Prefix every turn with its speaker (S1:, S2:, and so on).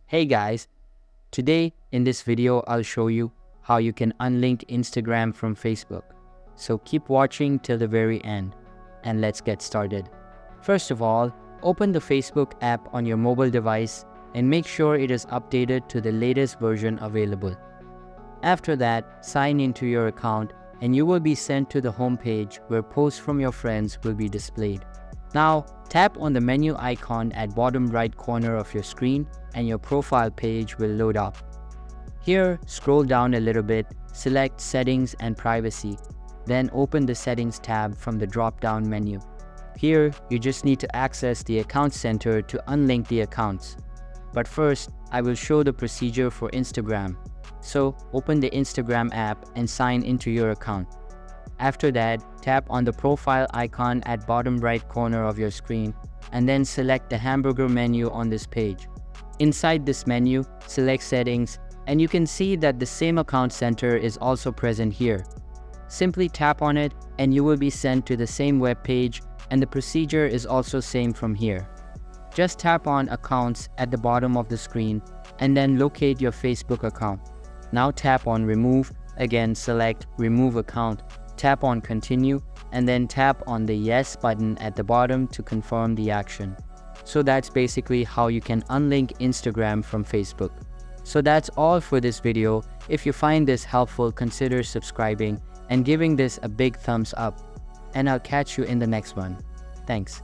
S1: Hey guys, today in this video I'll show you how you can unlink Instagram from Facebook. So keep watching till the very end and let's get started. First of all, open the Facebook app on your mobile device and make sure it is updated to the latest version available. After that, sign into your account and you will be sent to the home page where posts from your friends will be displayed. Now, tap on the menu icon at bottom right corner of your screen and your profile page will load up. Here, scroll down a little bit, select Settings and Privacy, then open the Settings tab from the drop-down menu. Here, you just need to access the Account Center to unlink the accounts. But first, I will show the procedure for Instagram. So, open the Instagram app and sign into your account. After that, tap on the profile icon at bottom right corner of your screen and then select the hamburger menu on this page. Inside this menu, select Settings and you can see that the same Account Center is also present here. Simply tap on it and you will be sent to the same web page, and the procedure is also same from here. Just tap on Accounts at the bottom of the screen and then locate your Facebook account. Now tap on Remove, again select Remove Account. Tap on Continue and then tap on the Yes button at the bottom to confirm the action. So that's basically how you can unlink Instagram from Facebook. So that's all for this video. If you find this helpful, consider subscribing and giving this a big thumbs up. And I'll catch you in the next one. Thanks.